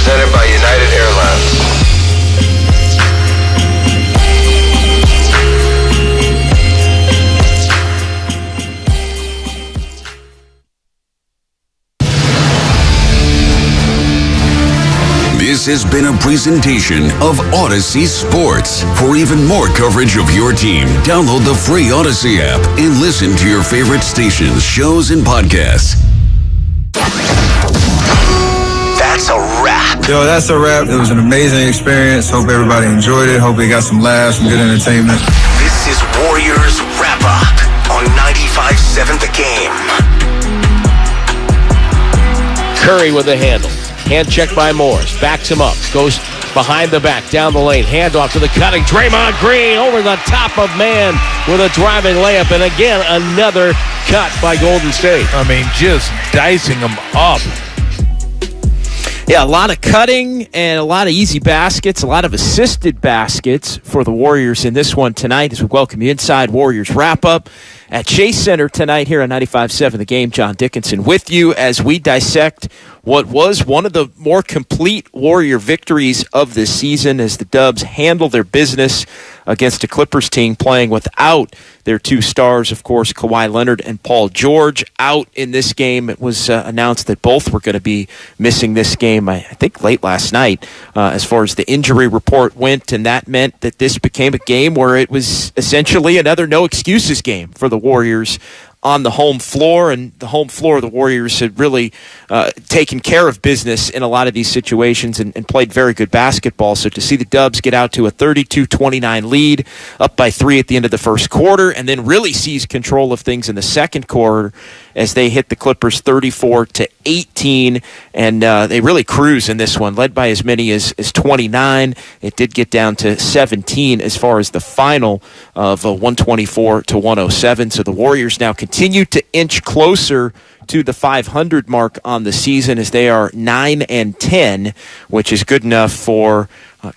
presented by United Airlines. This has been a presentation of Odyssey Sports. For even more coverage of your team, download the free Odyssey app and listen to your favorite stations, shows, and podcasts. That's a wrap. Yo, that's a wrap. It was an amazing experience. Hope everybody enjoyed it. Hope they got some laughs, some good entertainment. This is Warriors Wrap Up on 95.7 The Game. Curry with the handle. Hand check by Morris. Backs him up. Goes behind the back. Down the lane. Handoff to the cutting. Draymond Green over the top of man with a driving layup. And again, another cut by Golden State. I mean, just dicing them up. Yeah, a lot of cutting and a lot of easy baskets, a lot of assisted baskets for the Warriors in this one tonight as we welcome you inside Warriors Wrap-Up at Chase Center tonight here on 95.7 The Game. John Dickinson with you as we dissect what was one of the more complete Warrior victories of this season as the Dubs handle their business against a Clippers team playing without their two stars, of course, Kawhi Leonard and Paul George, out in this game. It was announced that both were going to be missing this game, I think, late last night as far as the injury report went, and that meant that this became a game where it was essentially another no-excuses game for the Warriors on the home floor, and the home floor, the Warriors had really taken care of business in a lot of these situations and played very good basketball. So to see the Dubs get out to a 32-29 lead, up by 3 at the end of the first quarter, and then really seize control of things in the second quarter as they hit the Clippers 34-18, and they really cruise in this one, led by as many as 29. It did get down to 17 as far as the final of 124-107. So the Warriors now continue to inch closer to the 500 mark on the season as they are 9-10, which is good enough for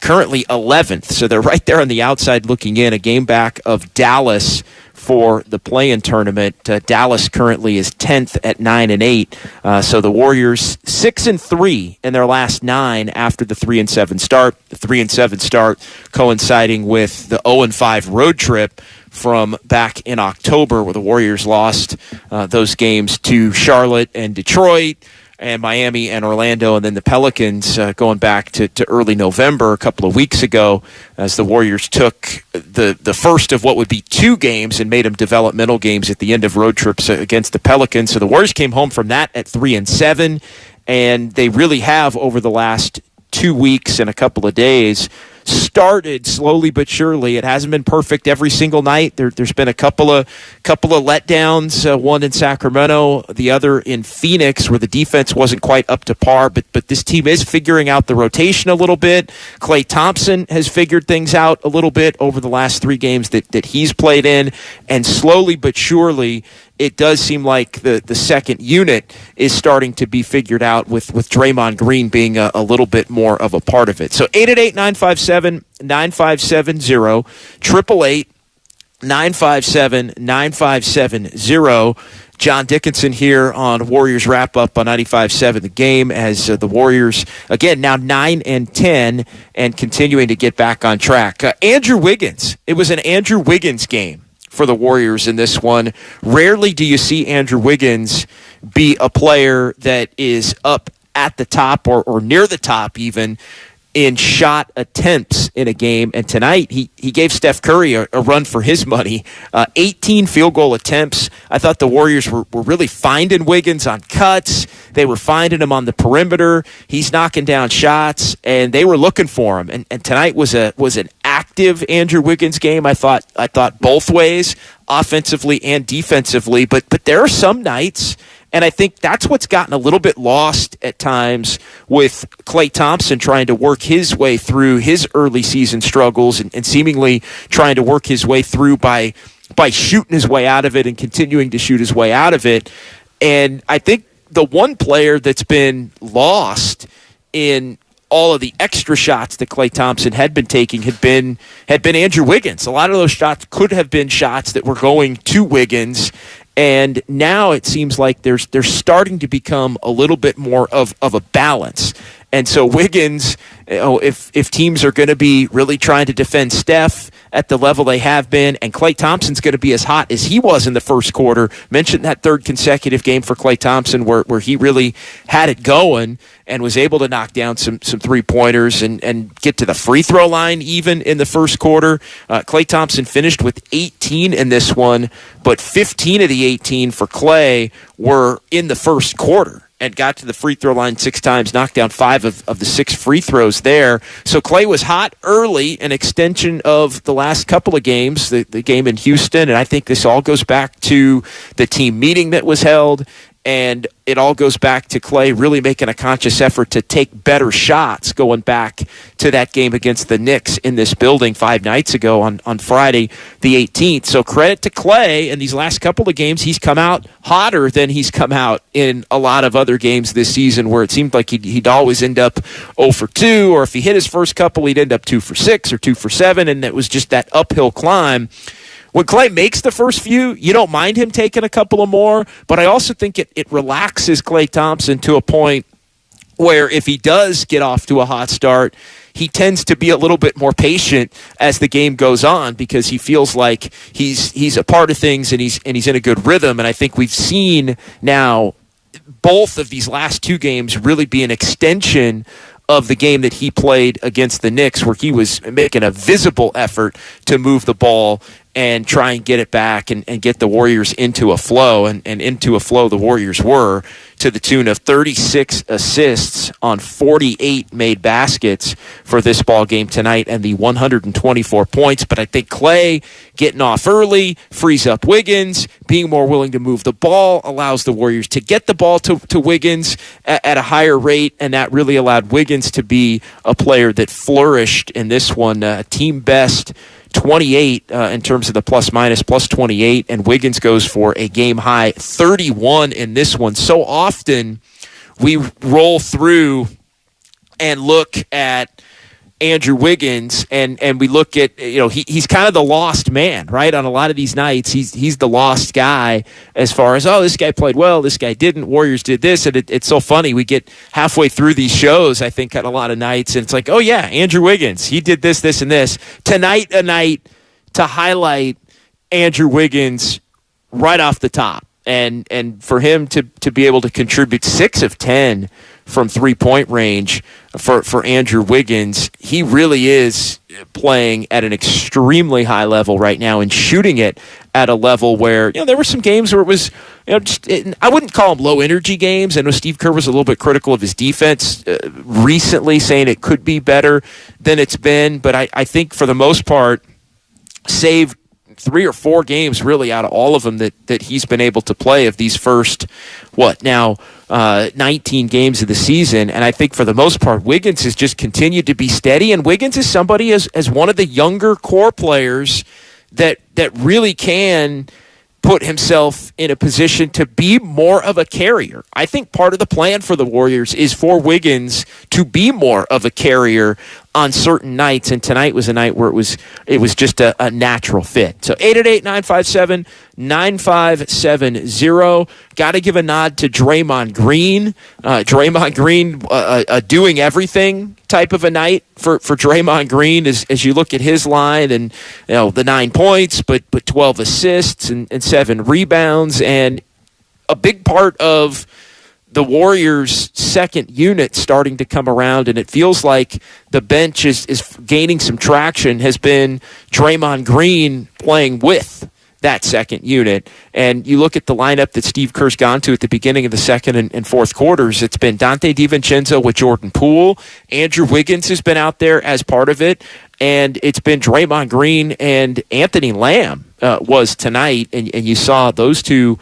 currently 11th. So they're right there on the outside looking in, a game back of Dallas for the play-in tournament. Dallas currently is 10th at 9-8. So the Warriors 6-3 in their last 9 after the 3-7 start. The 3-7 start coinciding with the 0-5 road trip from back in October, where the Warriors lost those games to Charlotte and Detroit and Miami and Orlando, and then the Pelicans going back to early November a couple of weeks ago as the Warriors took the first of what would be 2 games and made them developmental games at the end of road trips against the Pelicans. So the Warriors came home from that at 3-7, and they really have over the last 2 weeks and a couple of days started slowly but surely. It hasn't been perfect every single night. There's been a couple of letdowns, one in Sacramento, the other in Phoenix, where the defense wasn't quite up to par, but this team is figuring out the rotation a little bit. Klay Thompson has figured things out a little bit over the last 3 games that he's played in, and slowly but surely it does seem like the second unit is starting to be figured out with Draymond Green being a little bit more of a part of it. So 888-957-9570, 888-957-9570. John Dickinson here on Warriors Wrap-Up on 95.7 The Game as the Warriors, again, now 9-10 and continuing to get back on track. Andrew Wiggins. It was an Andrew Wiggins game for the Warriors in this one. Rarely do you see Andrew Wiggins be a player that is up at the top or near the top even in shot attempts in a game. And tonight he gave Steph Curry a run for his money. 18 field goal attempts. I thought the Warriors were really finding Wiggins on cuts. They were finding him on the perimeter. He's knocking down shots, and they were looking for him. And tonight was an active Andrew Wiggins game. I thought both ways, offensively and defensively. But there are some nights, and I think that's what's gotten a little bit lost at times with Klay Thompson trying to work his way through his early season struggles and seemingly trying to work his way through by shooting his way out of it and continuing to shoot his way out of it. And I think the one player that's been lost in all of the extra shots that Klay Thompson had been taking had been Andrew Wiggins. A lot of those shots could have been shots that were going to Wiggins, and now it seems like there's starting to become a little bit more of a balance. And so Wiggins, if teams are going to be really trying to defend Steph at the level they have been, and Klay Thompson's going to be as hot as he was in the first quarter, mentioned that third consecutive game for Klay Thompson where he really had it going and was able to knock down some three-pointers and get to the free throw line even in the first quarter. Klay Thompson finished with 18 in this one, but 15 of the 18 for Klay were in the first quarter and got to the free throw line 6 times, knocked down 5 of the 6 free throws there. So Klay was hot early, an extension of the last couple of games, the game in Houston, and I think this all goes back to the team meeting that was held, and it all goes back to Klay really making a conscious effort to take better shots going back to that game against the Knicks in this building 5 nights ago on Friday the 18th. So credit to Klay. In these last couple of games, he's come out hotter than he's come out in a lot of other games this season where it seemed like he'd always end up 0 for 2, or if he hit his first couple, he'd end up 2 for 6 or 2 for 7, and it was just that uphill climb. When Klay makes the first few, you don't mind him taking a couple of more, but I also think it relaxes Klay Thompson to a point where if he does get off to a hot start, he tends to be a little bit more patient as the game goes on because he feels like he's a part of things and he's in a good rhythm. And I think we've seen now both of these last 2 games really be an extension of the game that he played against the Knicks, where he was making a visible effort to move the ball and try and get it back and get the Warriors into a flow. And into a flow the Warriors were, to the tune of 36 assists on 48 made baskets for this ball game tonight and the 124 points. But I think Klay getting off early frees up Wiggins, being more willing to move the ball, allows the Warriors to get the ball to Wiggins at a higher rate, and that really allowed Wiggins to be a player that flourished in this one, team best 28 in terms of the plus 28, and Wiggins goes for a game high 31 in this one. So often we roll through and look at Andrew Wiggins and we look at, he's kind of the lost man, right? On a lot of these nights, he's the lost guy as far as, this guy played well, this guy didn't, Warriors did this, and it's so funny. We get halfway through these shows, I think, at a lot of nights, and it's like, oh yeah, Andrew Wiggins, he did this, this, and this. Tonight, a night to highlight Andrew Wiggins right off the top, and for him to be able to contribute 6 of 10 from 3-point range for Andrew Wiggins. He really is playing at an extremely high level right now and shooting it at a level where, there were some games where it was, I wouldn't call them low energy games. I know Steve Kerr was a little bit critical of his defense recently, saying it could be better than it's been. But I think for the most part, save 3 or 4 games really out of all of them that he's been able to play of these first, 19 games of the season. And I think for the most part, Wiggins has just continued to be steady. And Wiggins is somebody as one of the younger core players that really can put himself in a position to be more of a carrier. I think part of the plan for the Warriors is for Wiggins to be more of a carrier on certain nights, and tonight was a night where it was just a natural fit. So 888-957-9570. Got to give a nod to Draymond Green. Draymond Green, a doing everything type of a night for Draymond Green as you look at his line, and the 9 points, but 12 assists and 7 rebounds, and a big part of the Warriors' second unit starting to come around, and it feels like the bench is gaining some traction, has been Draymond Green playing with that second unit. And you look at the lineup that Steve Kerr's gone to at the beginning of the second and fourth quarters, it's been Dante DiVincenzo with Jordan Poole. Andrew Wiggins has been out there as part of it, and it's been Draymond Green and Anthony Lamb was tonight, and you saw those two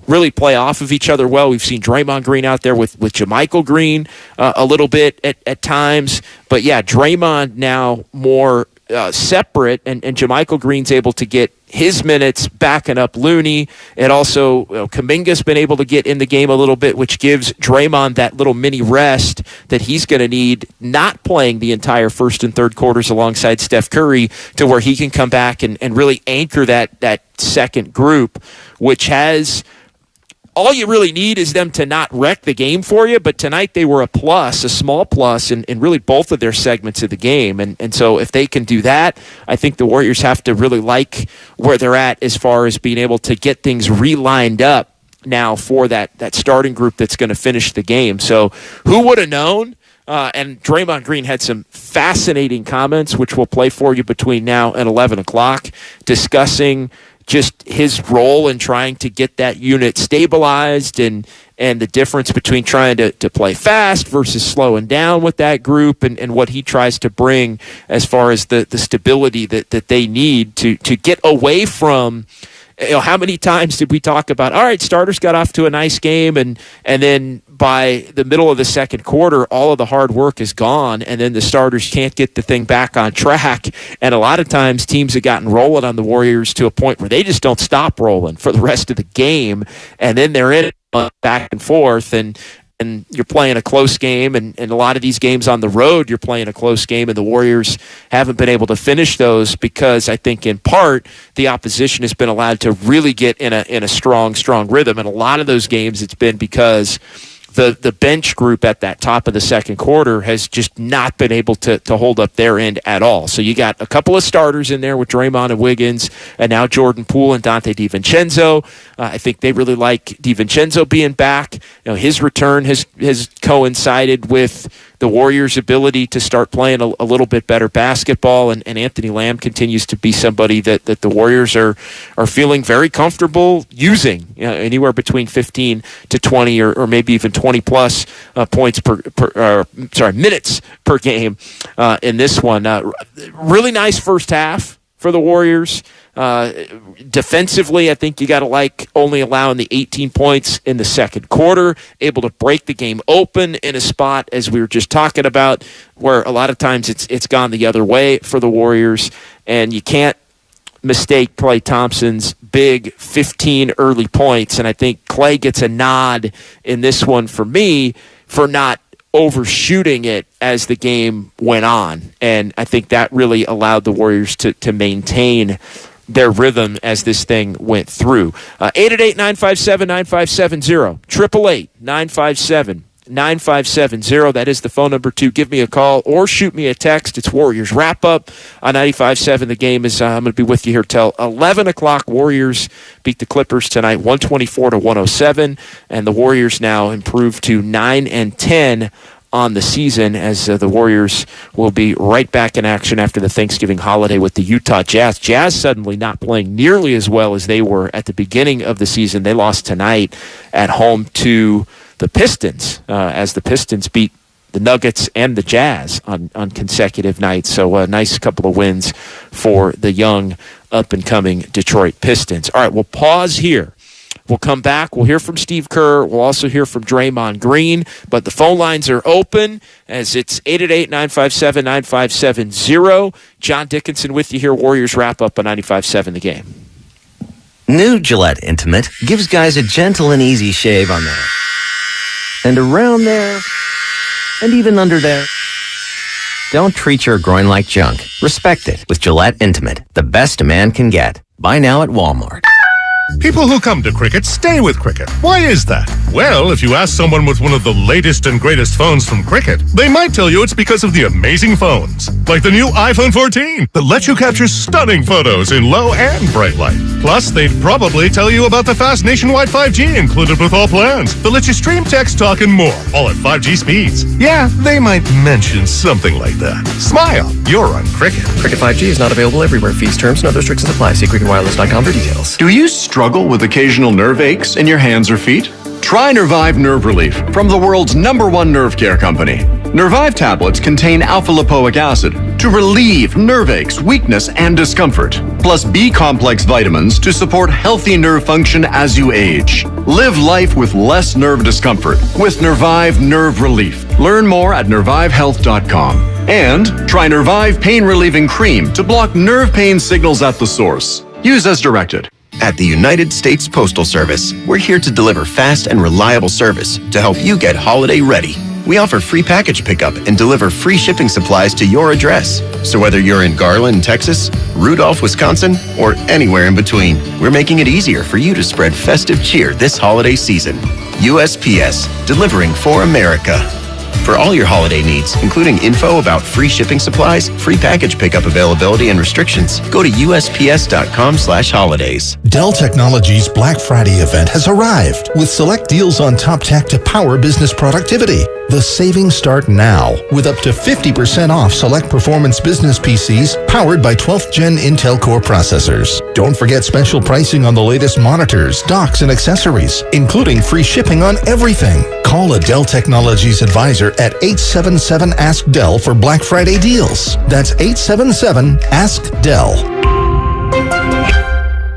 really play off of each other well. We've seen Draymond Green out there with JaMychal Green a little bit at times. But yeah, Draymond now more separate, and JaMychal Green's able to get his minutes backing up Looney. And also Kuminga's been able to get in the game a little bit, which gives Draymond that little mini rest that he's going to need, not playing the entire first and third quarters alongside Steph Curry, to where he can come back and really anchor that second group, which has all you really need is them to not wreck the game for you. But tonight they were a small plus in really both of their segments of the game. And so if they can do that, I think the Warriors have to really like where they're at as far as being able to get things relined up now for that starting group that's going to finish the game. So who would have known? And Draymond Green had some fascinating comments, which we'll play for you between now and 11 o'clock, discussing just his role in trying to get that unit stabilized and the difference between trying to play fast versus slowing down with that group and what he tries to bring as far as the stability that they need to get away from. How many times did we talk about, all right, starters got off to a nice game, and then by the middle of the second quarter, all of the hard work is gone, and then the starters can't get the thing back on track. And a lot of times teams have gotten rolling on the Warriors to a point where they just don't stop rolling for the rest of the game, and then they're in back and forth, and you're playing a close game, and a lot of these games on the road, you're playing a close game, and the Warriors haven't been able to finish those because I think in part the opposition has been allowed to really get in a strong rhythm. And a lot of those games it's been because the bench group at that top of the second quarter has just not been able to hold up their end at all. So you got a couple of starters in there with Draymond and Wiggins, and now Jordan Poole and Dante DiVincenzo. I think they really like DiVincenzo being back. His return has coincided with the Warriors' ability to start playing a little bit better basketball, and Anthony Lamb continues to be somebody that the Warriors are feeling very comfortable using, anywhere between 15 to 20 or maybe even 20 plus points minutes per game in this one. Really nice first half for the Warriors. Defensively, I think you got to like only allowing the 18 points in the second quarter, able to break the game open in a spot, as we were just talking about, where a lot of times it's gone the other way for the Warriors, and you can't mistake Klay Thompson's big 15 early points, and I think Klay gets a nod in this one for me for not overshooting it as the game went on, and I think that really allowed the Warriors to maintain their rhythm as this thing went through. 888-957-9570, 888-957-9570. That is the phone number to give me a call or shoot me a text. It's Warriors Wrap Up on 95.7. The game is, I'm going to be with you here till 11 o'clock. Warriors beat the Clippers tonight, 124-107, and the Warriors now improve to 9-10 on the season, as the Warriors will be right back in action after the Thanksgiving holiday with the Utah Jazz. Jazz suddenly not playing nearly as well as they were at the beginning of the season. They lost tonight at home to the Pistons, as the Pistons beat the Nuggets and the Jazz on consecutive nights. So a nice couple of wins for the young up-and-coming Detroit Pistons. All right, we'll pause here. We'll come back. We'll hear from Steve Kerr. We'll also hear from Draymond Green. But the phone lines are open, as it's 888-957-9570. John Dickinson with you here. Warriors Wrap Up on 95.7 The Game. New Gillette Intimate gives guys a gentle and easy shave on there, and around there, and even under there. Don't treat your groin like junk. Respect it with Gillette Intimate, the best a man can get. Buy now at Walmart. People who come to Cricket stay with Cricket. Why is that? Well, if you ask someone with one of the latest and greatest phones from Cricket, they might tell you it's because of the amazing phones. Like the new iPhone 14 that lets you capture stunning photos in low and bright light. Plus, they'd probably tell you about the fast nationwide 5G included with all plans that lets you stream, text, talk, and more, all at 5G speeds. Yeah, they might mention something like that. Smile, you're on Cricket. Cricket 5G is not available everywhere. Fees, terms, and other restrictions apply. See cricketwireless.com for details. Do you struggle with occasional nerve aches in your hands or feet? Try Nervive Nerve Relief from the world's #1 nerve care company. Nervive tablets contain alpha-lipoic acid to relieve nerve aches, weakness, and discomfort, plus B-complex vitamins to support healthy nerve function as you age. Live life with less nerve discomfort with Nervive Nerve Relief. Learn more at nervivehealth.com. And try Nervive Pain Relieving Cream to block nerve pain signals at the source. Use as directed. At the United States Postal Service, we're here to deliver fast and reliable service to help you get holiday ready. We offer free package pickup and deliver free shipping supplies to your address. So whether you're in Garland, Texas, Rudolph, Wisconsin, or anywhere in between, we're making it easier for you to spread festive cheer this holiday season. USPS, delivering for America. For all your holiday needs, including info about free shipping supplies, free package pickup availability, and restrictions, go to USPS.com/holidays. Dell Technologies' Black Friday event has arrived with select deals on top tech to power business productivity. The savings start now with up to 50% off select performance business PCs powered by 12th Gen Intel Core processors. Don't forget special pricing on the latest monitors, docks, and accessories, including free shipping on everything. Call a Dell Technologies advisor at 877-ASK-DELL for Black Friday deals. That's 877-ASK-DELL.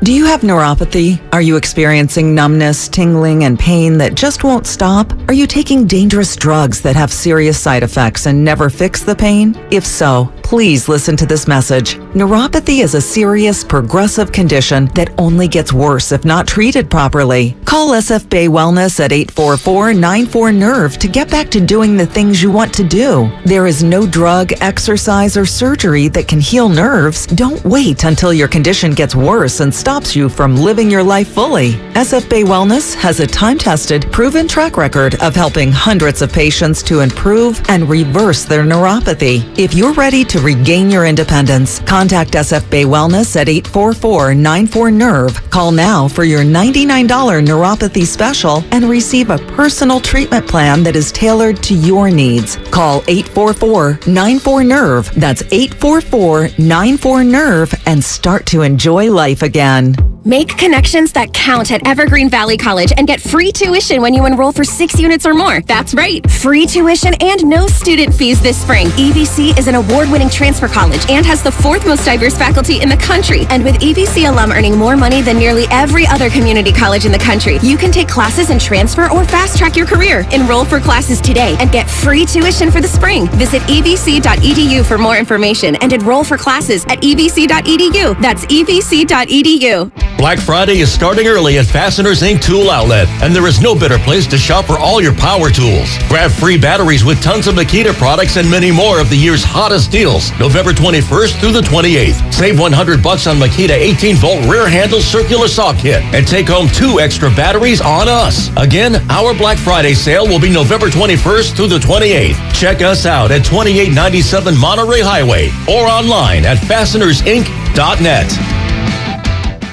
Do you have neuropathy? Are you experiencing numbness, tingling, and pain that just won't stop? Are you taking dangerous drugs that have serious side effects and never fix the pain? If so, please listen to this message. Neuropathy is a serious, progressive condition that only gets worse if not treated properly. Call SF Bay Wellness at 844-94-NERVE to get back to doing the things you want to do. There is no drug, exercise, or surgery that can heal nerves. Don't wait until your condition gets worse and stops you from living your life fully. SF Bay Wellness has a time-tested, proven track record of helping hundreds of patients to improve and reverse their neuropathy. If you're ready to regain your independence, contact SF Bay Wellness at 844-94-NERVE. Call now for your $99 neuropathy special and receive a personal treatment plan that is tailored to your needs. Call 844-94-NERVE. That's 844-94-NERVE and start to enjoy life again. Make connections that count at Evergreen Valley College and get free tuition when you enroll for 6 units or more. That's right, free tuition and no student fees this spring. EVC is an award-winning transfer college and has the 4th most diverse faculty in the country. And with EVC alum earning more money than nearly every other community college in the country, you can take classes and transfer or fast-track your career. Enroll for classes today and get free tuition for the spring. Visit evc.edu for more information and enroll for classes at evc.edu. That's evc.edu. Black Friday is starting early at Fasteners Inc. Tool Outlet, and there is no better place to shop for all your power tools. Grab free batteries with tons of Makita products and many more of the year's hottest deals, November 21st through the 28th. Save $100 on Makita 18-volt rear handle circular saw kit and take home 2 extra batteries on us. Again, our Black Friday sale will be November 21st through the 28th. Check us out at 2897 Monterey Highway or online at fastenersinc.net.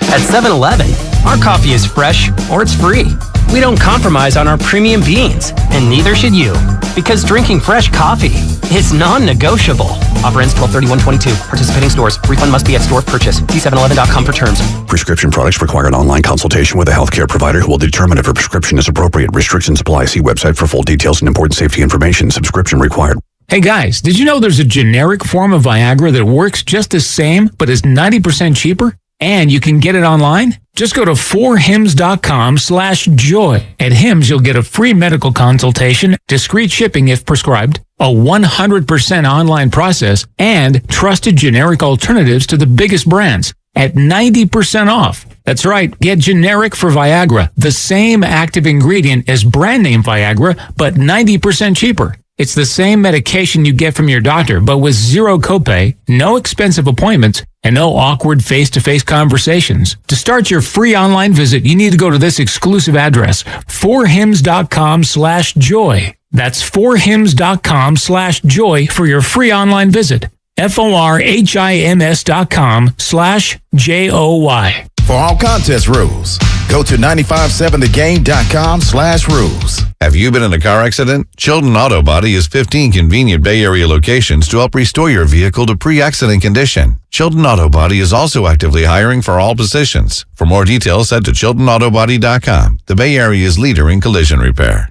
At 7-Eleven, our coffee is fresh or it's free. We don't compromise on our premium beans, and neither should you, because drinking fresh coffee is non-negotiable. Offer ends 12/31/22. Participating stores. Refund must be at store of purchase. See 7-Eleven.com for terms. Prescription products require an online consultation with a healthcare provider who will determine if a prescription is appropriate. Restrictions apply. See website for full details and important safety information. Subscription required. Hey guys, did you know there's a generic form of Viagra that works just the same but is 90% cheaper? And you can get it online? Just go to 4hims.com/joy. At Hims, you'll get a free medical consultation, discreet shipping if prescribed, a 100% online process, and trusted generic alternatives to the biggest brands at 90% off. That's right, get generic for Viagra, the same active ingredient as brand name Viagra, but 90% cheaper. It's the same medication you get from your doctor, but with zero copay, no expensive appointments, and no awkward face-to-face conversations. To start your free online visit, you need to go to this exclusive address, 4hims.com/joy. That's 4hims.com/joy for your free online visit. FORHIMS.com/JOY. For all contest rules, go to 957thegame.com/rules. Have you been in a car accident? Chilton Auto Body has 15 convenient Bay Area locations to help restore your vehicle to pre-accident condition. Chilton Auto Body is also actively hiring for all positions. For more details, head to chiltonautobody.com, the Bay Area's leader in collision repair.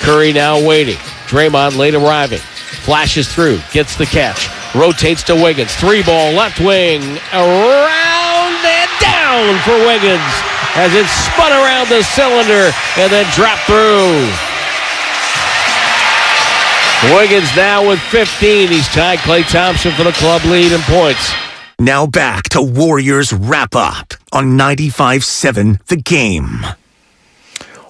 Curry now waiting. Draymond late arriving. Flashes through, gets the catch, rotates to Wiggins. 3-ball, left wing, around and down for Wiggins as it spun around the cylinder and then dropped through. Wiggins now with 15. He's tied Klay Thompson for the club lead in points. Now back to Warriors Wrap-Up on 95.7 The Game.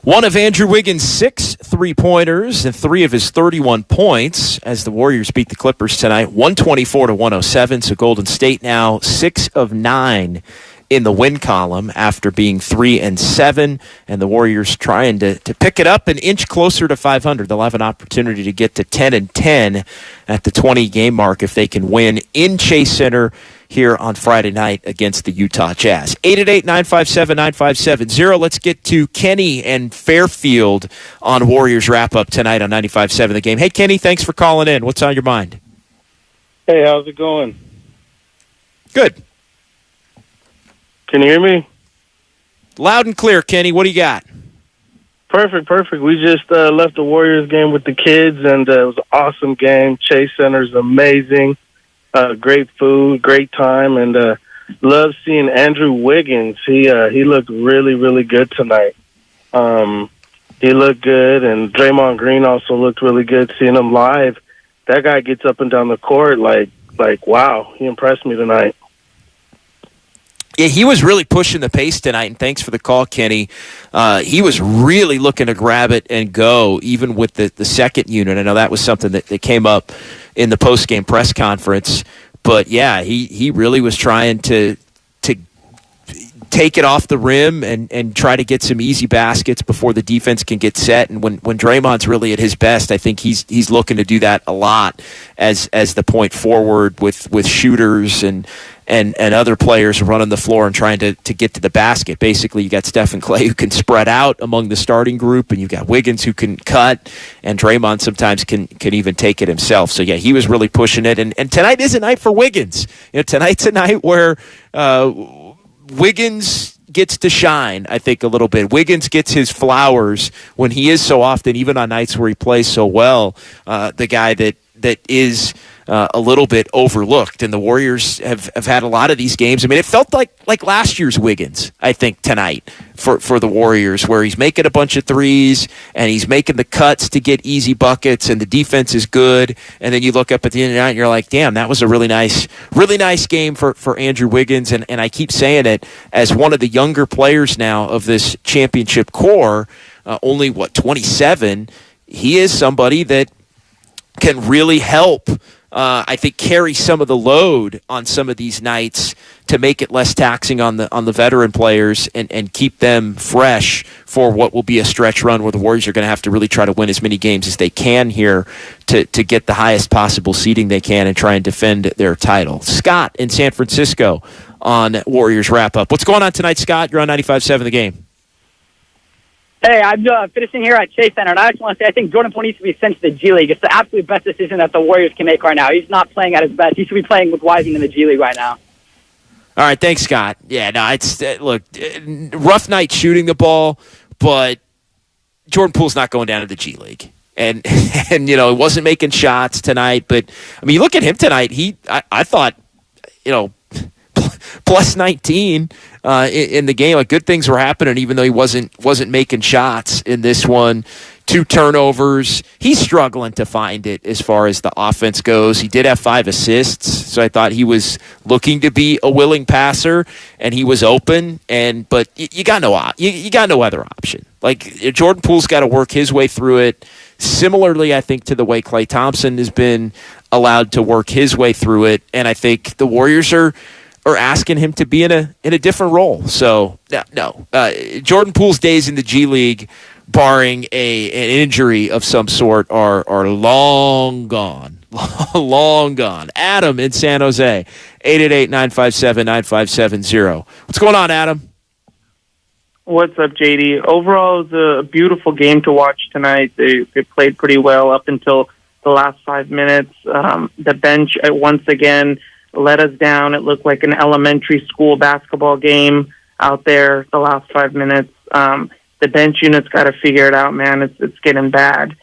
One of Andrew Wiggins' 6 3-pointers and 3 of his 31 points as the Warriors beat the Clippers tonight, 124-107. So Golden State now 6 of 9 in the win column after being 3-7, and the Warriors trying to pick it up and inch closer to 500. They'll have an opportunity to get to 10-10 at the 20-game mark if they can win in Chase Center here on Friday night against the Utah Jazz. 888-957-9570. Let's get to Kenny and Fairfield on Warriors Wrap-Up tonight on 95.7 The Game. Hey, Kenny, thanks for calling in. What's on your mind? Hey, how's it going? Good. Can you hear me? Loud and clear, Kenny. What do you got? Perfect. We just left the Warriors game with the kids, and it was an awesome game. Chase Center's amazing. Great food, great time, and love seeing Andrew Wiggins. He looked really, really good tonight. He looked good, and Draymond Green also looked really good. Seeing him live, that guy gets up and down the court like wow. He impressed me tonight. Yeah, he was really pushing the pace tonight, and thanks for the call, Kenny. He was really looking to grab it and go, even with the second unit. I know that was something that came up in the post-game press conference. But, yeah, he really was trying to take it off the rim and try to get some easy baskets before the defense can get set. And when Draymond's really at his best, I think he's looking to do that a lot as the point forward with shooters and other players running the floor and trying to get to the basket. Basically, you got Steph and Klay who can spread out among the starting group, and you got Wiggins who can cut, and Draymond sometimes can even take it himself. So, yeah, he was really pushing it. And tonight is a night for Wiggins. Tonight's a night where Wiggins gets to shine, I think, a little bit. Wiggins gets his flowers when he is so often, even on nights where he plays so well, the guy that is a little bit overlooked. And the Warriors have had a lot of these games. I mean, it felt like last year's Wiggins, I think, tonight for the Warriors, where he's making a bunch of threes and he's making the cuts to get easy buckets and the defense is good. And then you look up at the end of the night and you're like, damn, that was a really nice game for Andrew Wiggins. And I keep saying it, as one of the younger players now of this championship core, only, 27, he is somebody that can really help, I think, carry some of the load on some of these nights to make it less taxing on the veteran players and keep them fresh for what will be a stretch run where the Warriors are going to have to really try to win as many games as they can here to get the highest possible seeding they can and try and defend their title. Scott in San Francisco on Warriors Wrap-Up. What's going on tonight, Scott? You're on 95.7 The Game. Hey, I'm finishing here at Chase Center, and I just want to say I think Jordan Poole needs to be sent to the G League. It's the absolute best decision that the Warriors can make right now. He's not playing at his best. He should be playing with Wiseman in the G League right now. All right, thanks, Scott. Yeah, no, it's look, rough night shooting the ball, but Jordan Poole's not going down to the G League. And he wasn't making shots tonight, but I mean, you look at him tonight, I thought, plus 19 in the game. Like, good things were happening, even though he wasn't making shots in this one. 2 turnovers. He's struggling to find it as far as the offense goes. He did have 5 assists, so I thought he was looking to be a willing passer, and he was open. But you got no other option. Like, Jordan Poole's got to work his way through it. Similarly, I think, to the way Klay Thompson has been allowed to work his way through it, and I think the Warriors are asking him to be in a different role. So no, Jordan Poole's days in the G League, barring an injury of some sort, are long gone. Long gone. Adam in San Jose, 888-957-9570. What's going on, Adam? What's up, JD? Overall, it was a beautiful game to watch tonight. They played pretty well up until the last 5 minutes. The bench, once again, let us down. It looked like an elementary school basketball game out there the last 5 minutes. The bench unit's got to figure it out, man. It's getting bad.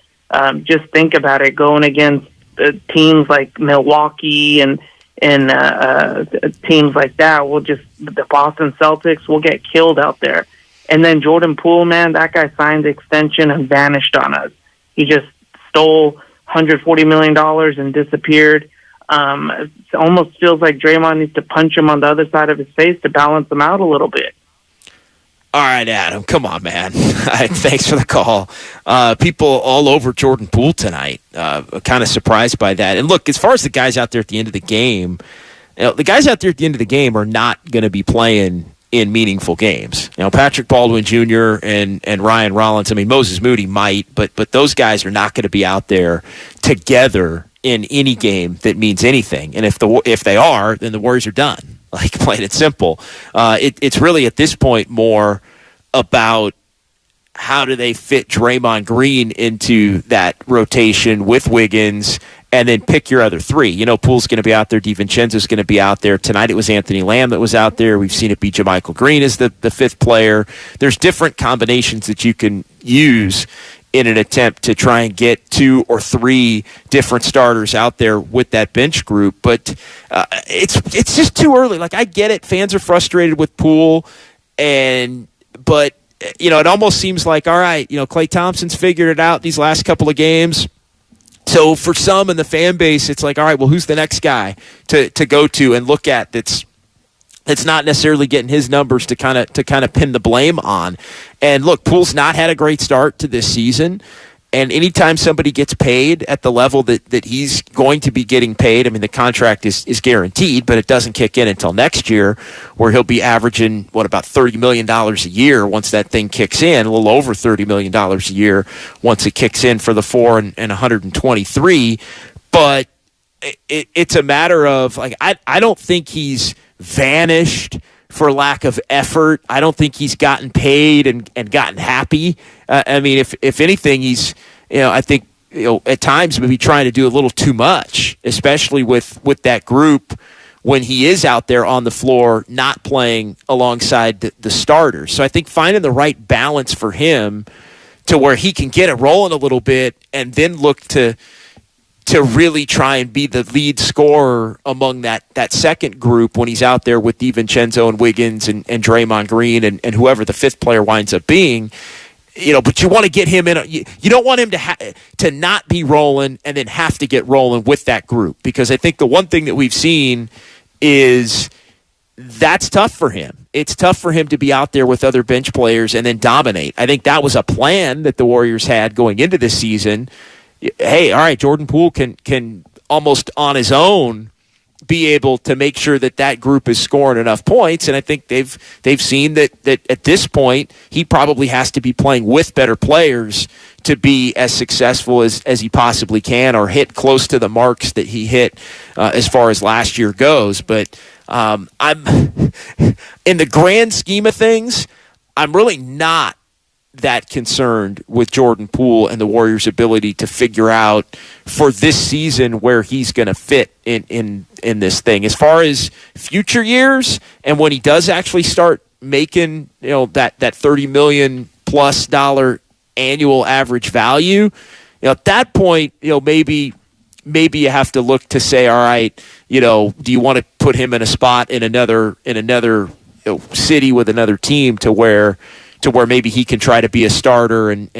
Just think about it, going against teams like Milwaukee and teams like that. The Boston Celtics will get killed out there. And then Jordan Poole, man, that guy signed the extension and vanished on us. He just stole $140 million and disappeared. It almost feels like Draymond needs to punch him on the other side of his face to balance him out a little bit. All right, Adam, come on, man. Thanks for the call. People all over Jordan Poole tonight, kind of surprised by that. And look, as far as the guys out there at the end of the game, the guys out there at the end of the game are not going to be playing in meaningful games. Patrick Baldwin Jr. and Ryan Rollins, Moses Moody might, but those guys are not going to be out there together in any game that means anything. And if they are, then the Warriors are done. Like, plain and simple. It's really at this point more about how do they fit Draymond Green into that rotation with Wiggins, and then pick your other three. Poole's going to be out there. DiVincenzo's going to be out there. Tonight it was Anthony Lamb that was out there. We've seen it be JaMychal Green as the fifth player. There's different combinations that you can use in an attempt to try and get 2 or 3 different starters out there with that bench group. But it's just too early. Like, I get it. Fans are frustrated with Poole, but it almost seems like, all right, Klay Thompson's figured it out these last couple of games. So for some in the fan base, it's like, all right, well, who's the next guy to go to and look at that's not necessarily getting his numbers to kind of pin the blame on. And look, Poole's not had a great start to this season. And anytime somebody gets paid at the level that he's going to be getting paid, the contract is guaranteed, but it doesn't kick in until next year, where he'll be averaging, about $30 million a year once that thing kicks in, a little over $30 million a year once it kicks in for the 4 and 123. But it's a matter of, like, I don't think he's vanished for lack of effort. I don't think he's gotten paid and gotten happy. If anything, he's, I think, at times maybe trying to do a little too much, especially with that group when he is out there on the floor not playing alongside the starters. So I think finding the right balance for him to where he can get it rolling a little bit and then look to really try and be the lead scorer among that second group when he's out there with DiVincenzo and Wiggins and Draymond Green and whoever the fifth player winds up being. But you want to get him in. You don't want him to not be rolling and then have to get rolling with that group, because I think the one thing that we've seen is that's tough for him. It's tough for him to be out there with other bench players and then dominate. I think that was a plan that the Warriors had going into this season. Hey, all right, Jordan Poole can almost on his own be able to make sure that group is scoring enough points, and I think they've seen that at this point he probably has to be playing with better players to be as successful as he possibly can, or hit close to the marks that he hit as far as last year goes. But I'm in the grand scheme of things, I'm really not that concerned with Jordan Poole and the Warriors' ability to figure out for this season where he's going to fit in this thing. As far as future years, and when he does actually start making that $30 million plus annual average value, at that point, maybe you have to look to say, all right, do you want to put him in a spot in another city with another team to where maybe he can try to be a starter and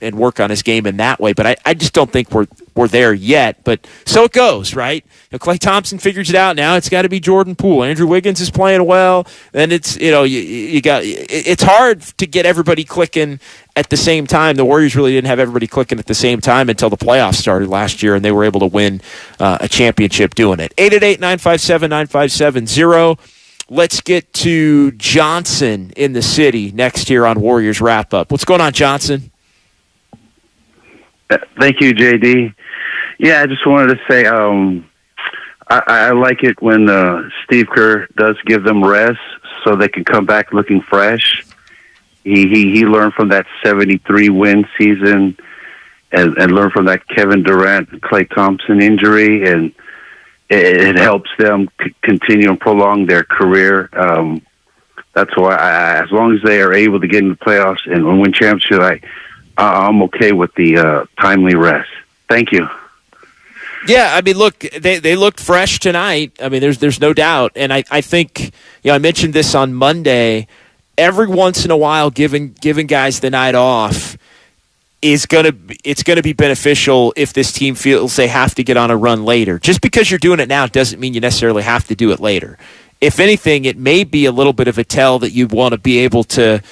work on his game in that way. But I just don't think we're there yet. But so it goes, right? Klay Thompson figures it out. Now it's got to be Jordan Poole. Andrew Wiggins is playing well. Then it's it's hard to get everybody clicking at the same time. The Warriors really didn't have everybody clicking at the same time until the playoffs started last year, and they were able to win a championship doing it. 888-957-9570. Let's get to Johnson in the city next here on Warriors Wrap Up. What's going on, Johnson? Thank you, JD. Yeah, I just wanted to say I like it when Steve Kerr does give them rest so they can come back looking fresh. He learned from that 73-win season and learned from that Kevin Durant, Klay Thompson injury, and it helps them continue and prolong their career. That's why, as long as they are able to get in the playoffs and win championships, I'm okay with the timely rest. Thank you. Yeah, look, they looked fresh tonight. There's no doubt, and I think I mentioned this on Monday. Every once in a while, giving guys the night off it's going to be beneficial if this team feels they have to get on a run later. Just because you're doing it now doesn't mean you necessarily have to do it later. If anything, it may be a little bit of a tell that you want to be able to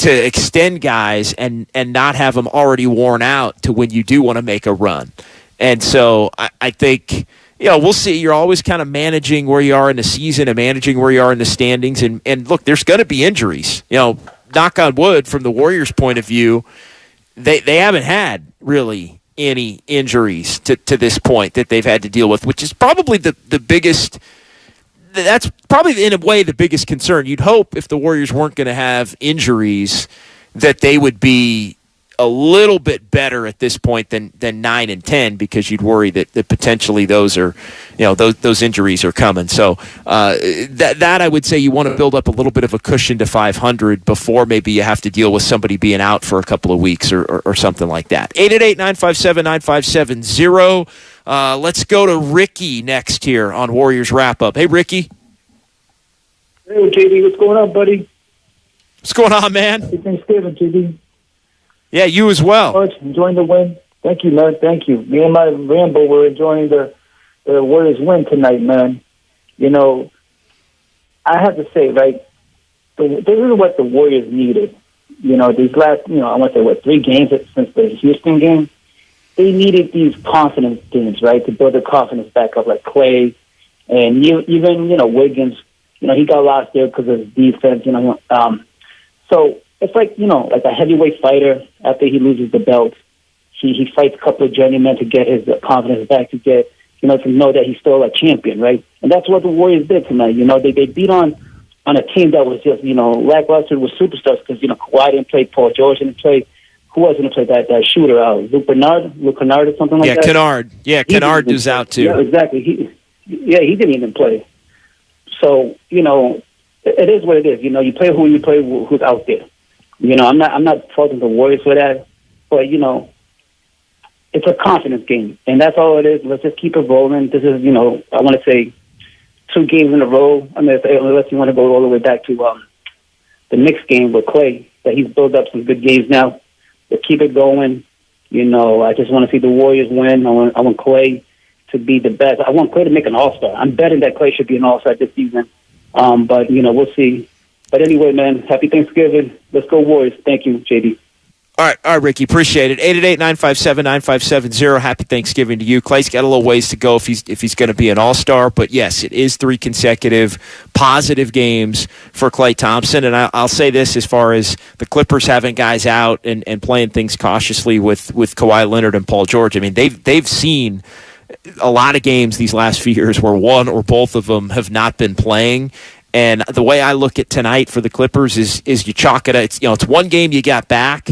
extend guys and not have them already worn out to when you do want to make a run. And so I think, we'll see. You're always kind of managing where you are in the season and managing where you are in the standings. And look, there's going to be injuries. Knock on wood, from the Warriors' point of view, they haven't had really any injuries to this point that they've had to deal with, which is probably the biggest. That's probably, in a way, the biggest concern. You'd hope if the Warriors weren't going to have injuries that they would be a little bit better at this point than 9 and 10, because you'd worry that potentially those are, those injuries are coming. So that I would say you want to build up a little bit of a cushion to 500 before maybe you have to deal with somebody being out for a couple of weeks or something like that. 888-957-9570. Let's go to Ricky next here on Warriors Wrap Up. Hey, Ricky. Hey, JD, what's going on, buddy? What's going on, man? Happy Thanksgiving, JD. Yeah, you as well. Enjoying the win. Thank you, man. Thank you. Me and my Rambo were enjoying the Warriors win tonight, man. I have to say, right, this is what the Warriors needed. These last, I want to say, 3 games since the Houston game? They needed these confidence games, right, to build their confidence back up, like Klay and even, Wiggins. He got lost there because of his defense, So it's like, like a heavyweight fighter, after he loses the belt, he fights a couple of journeymen to get his confidence back, to get, to know that he's still a champion, right? And that's what the Warriors did tonight. They beat on a team that was just, lackluster with superstars, because, Kawhi didn't play, Paul George didn't play. Who was going to play that shooter? Luke Kennard or something like that? Yeah, Kennard. Yeah, Kennard is out too. Yeah, exactly. He didn't even play. So, it is what it is. You play who you play, who's out there. I'm not faulting the Warriors for that, but it's a confidence game, and that's all it is. Let's just keep it rolling. This is, I want to say, 2 games in a row. I mean, unless you want to go all the way back to the Knicks game with Klay, that he's built up some good games now. But keep it going. I just want to see the Warriors win. I want Klay to be the best. I want Klay to make an All-Star. I'm betting that Klay should be an All-Star this season. But we'll see. But anyway, man, happy Thanksgiving. Let's go Warriors. Thank you, JD. All right, Ricky, appreciate it. 888-957-9570. Happy Thanksgiving to you. Klay's got a little ways to go if he's going to be an all-star, but yes, it is 3 consecutive positive games for Klay Thompson. And I'll say this, as far as the Clippers having guys out and playing things cautiously with Kawhi Leonard and Paul George. I mean, they've seen a lot of games these last few years where one or both of them have not been playing. And the way I look at tonight for the Clippers is you chalk it. It's one game you got back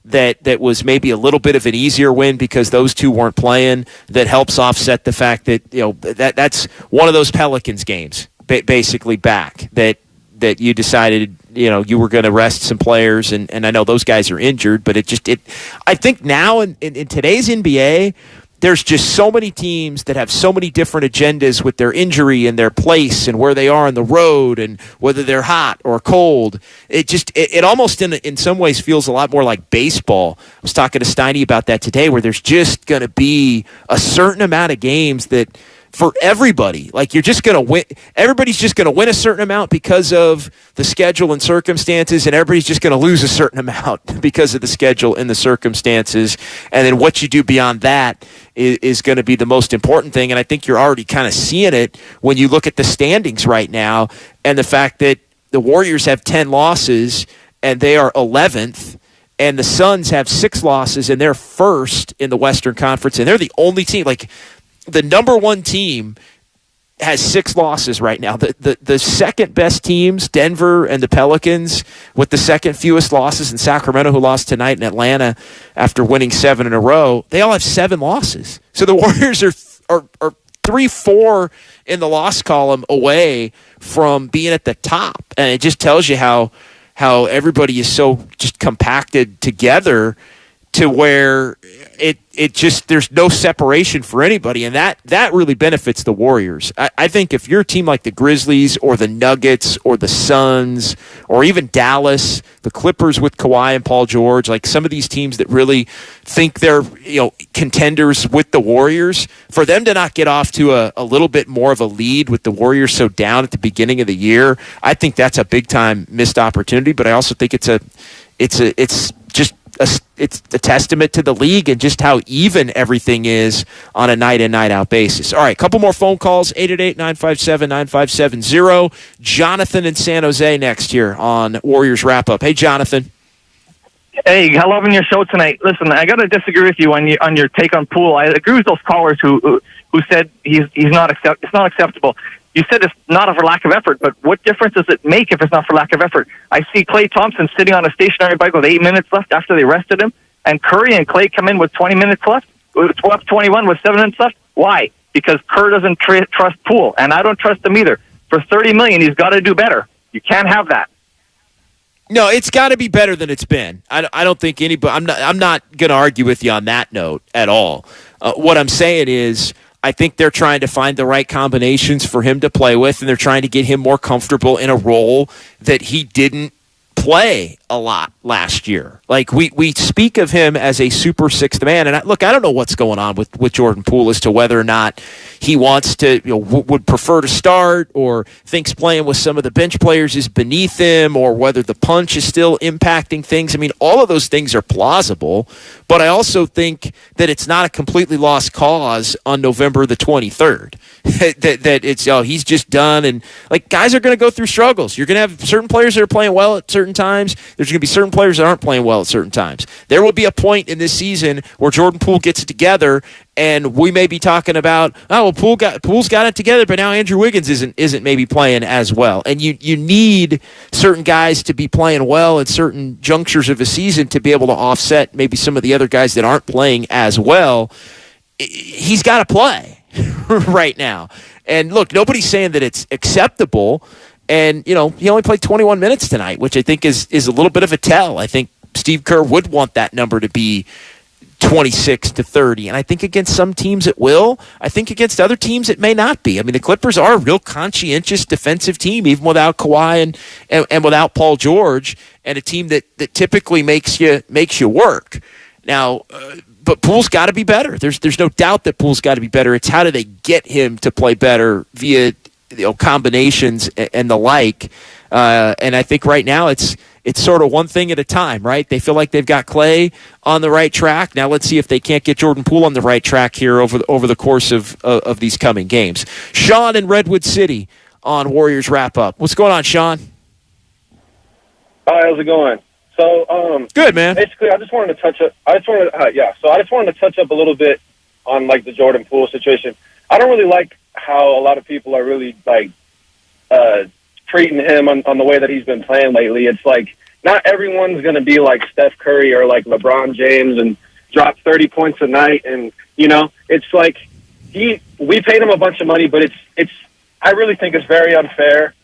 that was maybe a little bit of an easier win because those two weren't playing. That helps offset the fact that that's one of those Pelicans games basically back that you decided you were going to rest some players, and I know those guys are injured, but I think now in today's NBA, there's just so many teams that have so many different agendas with their injury and their place and where they are on the road and whether they're hot or cold. It almost in some ways feels a lot more like baseball. I was talking to Steiny about that today, where there's just going to be a certain amount of games that for everybody, like you're just going to win. Everybody's just going to win a certain amount because of the schedule and circumstances, and everybody's just going to lose a certain amount because of the schedule and the circumstances. And then what you do beyond that is going to be the most important thing. And I think you're already kind of seeing it when you look at the standings right now and the fact that the Warriors have 10 losses and they are 11th. And the Suns have 6 losses and they're first in the Western Conference. And they're the only team, like, the number 1 team has 6 losses right now. The second best teams, Denver and the Pelicans, with the second fewest losses, and Sacramento, who lost tonight, in Atlanta after winning 7 in a row, they all have 7 losses. So the Warriors are 3-4 in the loss column away from being at the top. And it just tells you how everybody is so just compacted together. to where it just there's no separation for anybody, and that really benefits the Warriors. I think if you're a team like the Grizzlies or the Nuggets or the Suns or even Dallas, the Clippers with Kawhi and Paul George, like some of these teams that really think they're contenders with the Warriors, for them to not get off to a little bit more of a lead with the Warriors so down at the beginning of the year, I think that's a big time missed opportunity. But I also think it's a testament to the league and just how even everything is on a night in, night out basis. All right, a couple more phone calls, 888-957-9570. Jonathan in San Jose next here on Warriors Wrap-Up. Hey, Jonathan. Hey, I'm loving your show tonight. Listen, I got to disagree with you on your take on Poole. I agree with those callers who said it's not acceptable. You said it's not for lack of effort, but what difference does it make if it's not for lack of effort? I see Klay Thompson sitting on a stationary bike with 8 minutes left after they rested him, and Curry and Klay come in with 20 minutes left, 21 with 7 minutes left. Why? Because Kerr doesn't trust Poole, and I don't trust him either. For $30 million, he's got to do better. You can't have that. No, it's got to be better than it's been. I don't think anybody. I'm not going to argue with you on that note at all. What I'm saying is, I think they're trying to find the right combinations for him to play with, and they're trying to get him more comfortable in a role that he didn't play a lot last year. Like, we speak of him as a super sixth man, and I don't know what's going on with Jordan Poole as to whether or not he wants to, would prefer to start, or thinks playing with some of the bench players is beneath him, or whether the punch is still impacting things. I mean, all of those things are plausible, but I also think that it's not a completely lost cause on November the 23rd. that it's, he's just done, and like, guys are going to go through struggles. You're going to have certain players that are playing well at certain times. There's going to be certain players that aren't playing well at certain times. There will be a point in this season where Jordan Poole gets it together, and we may be talking about, Poole's got it together, but now Andrew Wiggins isn't maybe playing as well. And you need certain guys to be playing well at certain junctures of a season to be able to offset maybe some of the other guys that aren't playing as well. He's got to play right now. And look, nobody's saying that it's acceptable. And, he only played 21 minutes tonight, which I think is a little bit of a tell. I think Steve Kerr would want that number to be 26 to 30. And I think against some teams it will. I think against other teams it may not be. I mean, the Clippers are a real conscientious defensive team, even without Kawhi and without Paul George, and a team that typically makes you work. Now, but Poole's got to be better. There's no doubt that Poole's got to be better. It's how do they get him to play better via combinations and the like. And I think right now it's sort of one thing at a time, right? They feel like they've got Klay on the right track. Now let's see if they can't get Jordan Poole on the right track here over the course of these coming games. Sean in Redwood City on Warriors Wrap Up. What's going on, Sean? Hi, how's it going? So, good, man. Basically, I just wanted to touch up. I just wanted to touch up a little bit on like the Jordan Poole situation. I don't really like how a lot of people are really like treating him on the way that he's been playing lately. It's like not everyone's going to be like Steph Curry or like LeBron James and drop 30 points a night. And it's like we paid him a bunch of money, but I really think it's very unfair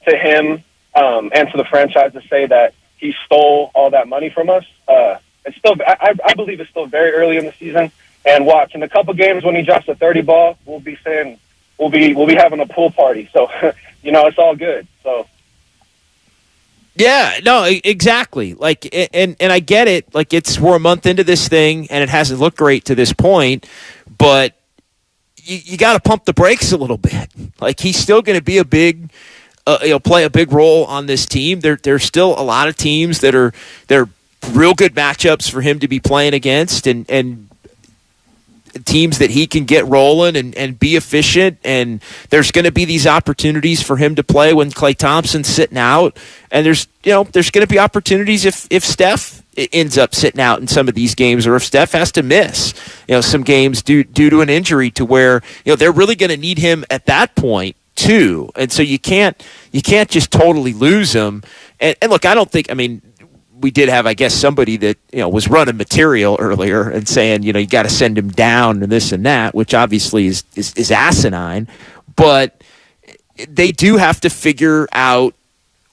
to him and to the franchise to say that he stole all that money from us. It's still, I believe it's still very early in the season. And watch, in a couple games when he drops a 30 ball, we'll be saying we'll be having a pool party. So it's all good. So yeah, no, exactly. Like, and I get it. Like, we're a month into this thing, and it hasn't looked great to this point. But you got to pump the brakes a little bit. Like, he's still going to be a big. Play a big role on this team. There's still a lot of teams that are real good matchups for him to be playing against, and teams that he can get rolling and be efficient. And there's going to be these opportunities for him to play when Klay Thompson's sitting out, and there's going to be opportunities if Steph ends up sitting out in some of these games, or if Steph has to miss some games due to an injury, to where they're really going to need him at that point too. And so you can't just totally lose him. And look, I don't think, we did have, I guess, somebody that was running material earlier and saying, you got to send him down and this and that, which obviously is asinine. But they do have to figure out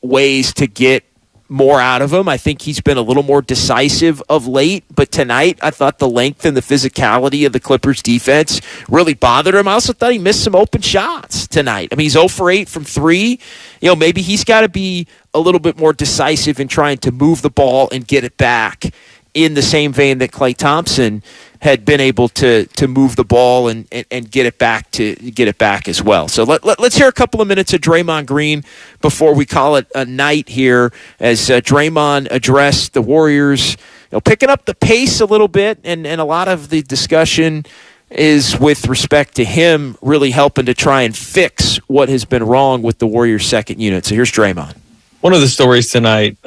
ways to get more out of him. I think he's been a little more decisive of late, but tonight I thought the length and the physicality of the Clippers defense really bothered him. I also thought he missed some open shots tonight. I mean, he's 0 for 8 from 3. Maybe he's got to be a little bit more decisive in trying to move the ball and get it back in the same vein that Klay Thompson had been able to move the ball and get it back as well. So let's hear a couple of minutes of Draymond Green before we call it a night here, as Draymond addressed the Warriors, picking up the pace a little bit, and a lot of the discussion is with respect to him really helping to try and fix what has been wrong with the Warriors' second unit. So here's Draymond. One of the stories tonight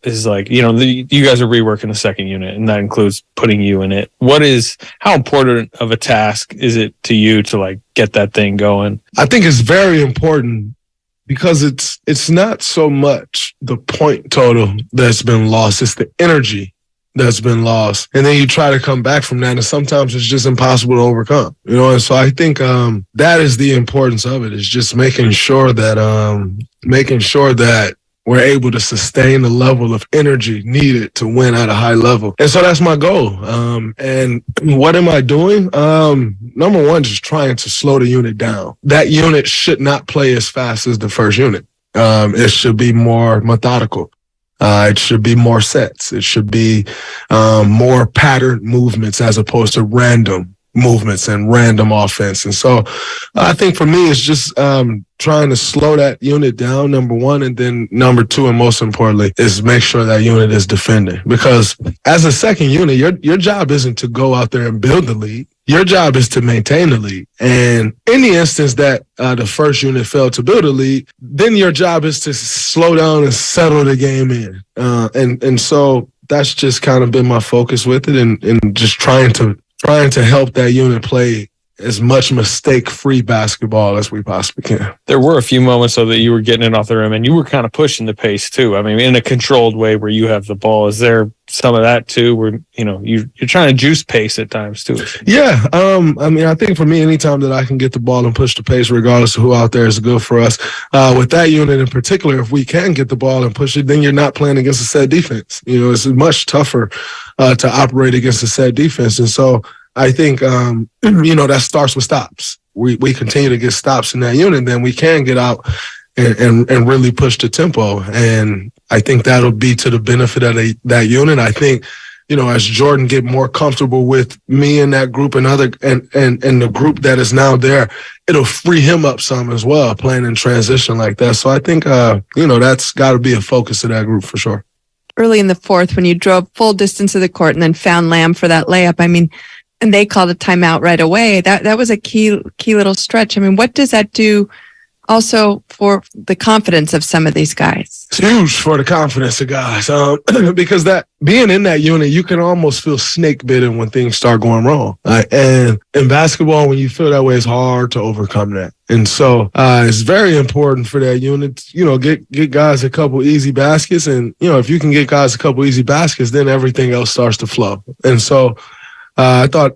is like, you guys are reworking the second unit, and that includes putting you in it. How important of a task is it to you to get that thing going? I think it's very important because it's not so much the point total that's been lost, it's the energy that's been lost. And then you try to come back from that, and sometimes it's just impossible to overcome. And so I think that is the importance of it, is just making sure that we're able to sustain the level of energy needed to win at a high level. And so that's my goal. And what am I doing? Number one, just trying to slow the unit down. That unit should not play as fast as the first unit. It should be more methodical. It should be more sets. It should be more patterned movements as opposed to random movements and random offense. And so I think for me, it's just trying to slow that unit down, number one. And then number two, and most importantly, is make sure that unit is defending. Because as a second unit, your job isn't to go out there and build the lead. Your job is to maintain the lead. And in the instance that the first unit failed to build a lead, then your job is to slow down and settle the game in. And so that's just kind of been my focus with it, and just trying to help that unit play as much mistake-free basketball as we possibly can. There were a few moments, though, that you were getting it off the rim, and you were kind of pushing the pace, too. I mean, in a controlled way where you have the ball. Is there some of that, too, where, you're trying to juice pace at times, too? Yeah. I think for me, anytime that I can get the ball and push the pace, regardless of who out there, is good for us. With that unit in particular, if we can get the ball and push it, then you're not playing against a set defense. It's much tougher to operate against a set defense. And so I think, that starts with stops. We continue to get stops in that unit, then we can get out and really push the tempo. And I think that'll be to the benefit of that unit. I think, as Jordan get more comfortable with me and that group and the group that is now there, it'll free him up some as well, playing in transition like that. So I think, that's got to be a focus of that group for sure. Early in the fourth, when you drove full distance of the court and then found Lamb for that layup, and they called a timeout right away. That was a key little stretch. What does that do also for the confidence of some of these guys? It's huge for the confidence of guys, because that being in that unit, you can almost feel snake bitten when things start going wrong. And in basketball, when you feel that way, it's hard to overcome that. And so it's very important for that unit, get guys a couple easy baskets. And, if you can get guys a couple easy baskets, then everything else starts to flow. And so I thought,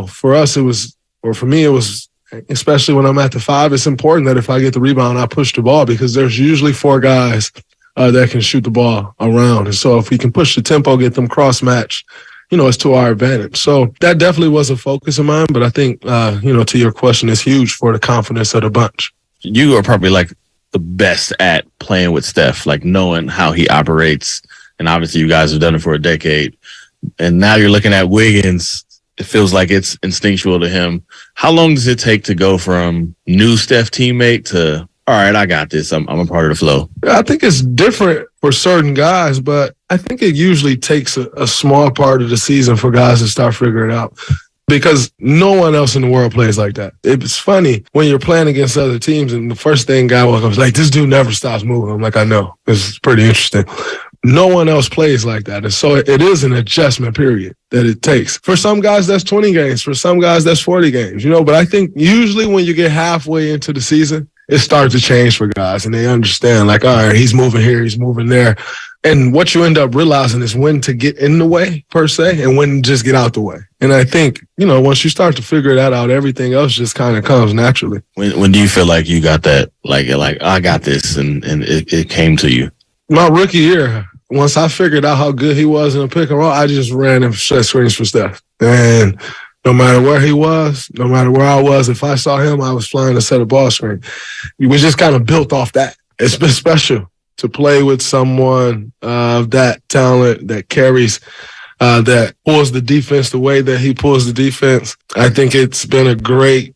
for us, for me, it was, especially when I'm at the 5, it's important that if I get the rebound, I push the ball, because there's usually 4 guys that can shoot the ball around. And so if we can push the tempo, get them cross-match, it's to our advantage. So that definitely was a focus of mine. But I think, to your question, it's huge for the confidence of the bunch. You are probably the best at playing with Steph, knowing how he operates. And obviously you guys have done it for a decade. And now you're looking at Wiggins. It feels like it's instinctual to him. How long does it take to go from new Steph teammate to, all right, I got this, I'm a part of the flow? I think it's different for certain guys, but I think it usually takes a small part of the season for guys to start figuring it out, because no one else in the world plays like that. It's funny when you're playing against other teams and the first thing guy walks up is like, this dude never stops moving. I'm like, I know. This is pretty interesting. No one else plays like that. And so it is an adjustment period that it takes. For some guys, that's 20 games. For some guys, that's 40 games, But I think usually when you get halfway into the season, it starts to change for guys, and they understand, all right, he's moving here, he's moving there. And what you end up realizing is when to get in the way, per se, and when to just get out the way. And I think, once you start to figure that out, everything else just kind of comes naturally. When do you feel like you got that, I got this, and it came to you? My rookie year, once I figured out how good he was in a pick and roll, I just ran and set screens for Steph. And no matter where he was, no matter where I was, if I saw him, I was flying to set a ball screen. We just kind of built off that. It's been special to play with someone of that talent that carries, that pulls the defense the way that he pulls the defense. I think it's been a great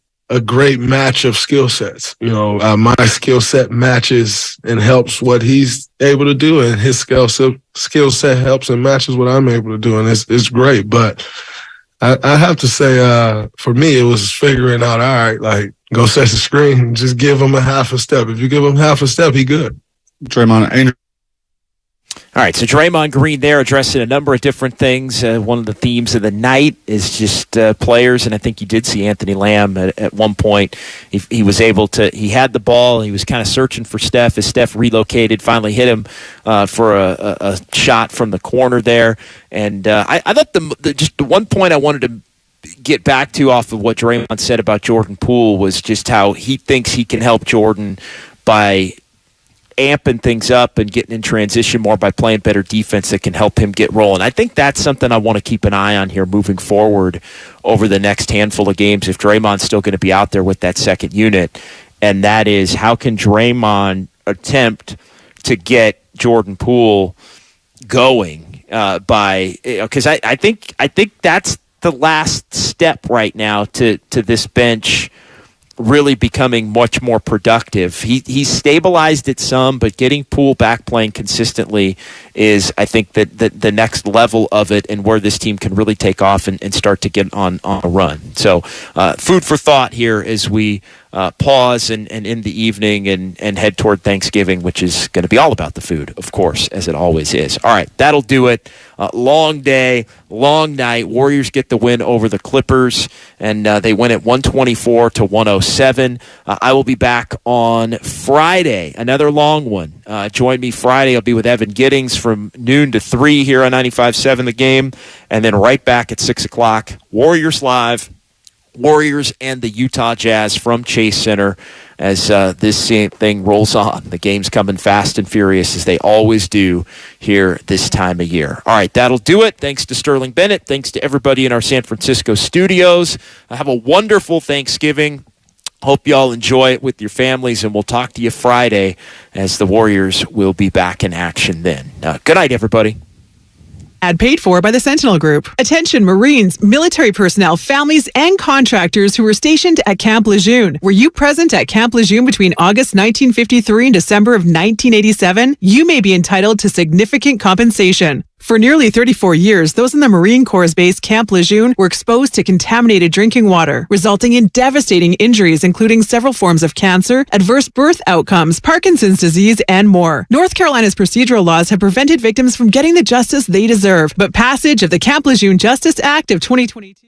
match of skill sets. You know, my skill set matches and helps what he's able to do, and his skill set helps and matches what I'm able to do, and it's great. But I have to say, for me, it was figuring out, all right, like, go set the screen, just give him a half a step. If you give him half a step, he good. Draymond. All right, so Draymond Green there addressing a number of different things. One of the themes of the night is just players, and I think you did see Anthony Lamb at one point. He was able to, he had the ball, he was kind of searching for Steph as Steph relocated, finally hit him for a shot from the corner there. And I thought just the one point I wanted to get back to off of what Draymond said about Jordan Poole was just how he thinks he can help Jordan by amping things up and getting in transition more by playing better defense that can help him get rolling. I think that's something I want to keep an eye on here moving forward over the next handful of games if Draymond's still going to be out there with that second unit. And that is, how can Draymond attempt to get Jordan Poole going because I think that's the last step right now to this bench really becoming much more productive. He's stabilized it some, but getting Poole back playing consistently is, I think, the next level of it, and where this team can really take off and start to get on a run. So food for thought here as we pause and in the evening and head toward Thanksgiving, which is going to be all about the food, of course, as it always is. All right, that'll do it. Long day, long night. Warriors get the win over the Clippers, and they win at 124-107. I will be back on Friday, another long one. Join me Friday. I'll be with Evan Giddings from noon to 3 here on 95.7 The Game, and then right back at 6 o'clock, Warriors Live. Warriors and the Utah Jazz from Chase Center as this thing rolls on. The game's coming fast and furious as they always do here this time of year. All right, that'll do it. Thanks to Sterling Bennett. Thanks to everybody in our San Francisco studios. Have a wonderful Thanksgiving. Hope you all enjoy it with your families, and we'll talk to you Friday as the Warriors will be back in action then. Good night, everybody. Ad paid for by the Sentinel Group. Attention Marines, military personnel, families, and contractors who were stationed at Camp Lejeune. Were you present at Camp Lejeune between August 1953 and December of 1987? You may be entitled to significant compensation. For nearly 34 years, those in the Marine Corps' base Camp Lejeune were exposed to contaminated drinking water, resulting in devastating injuries, including several forms of cancer, adverse birth outcomes, Parkinson's disease, and more. North Carolina's procedural laws have prevented victims from getting the justice they deserve, but passage of the Camp Lejeune Justice Act of 2022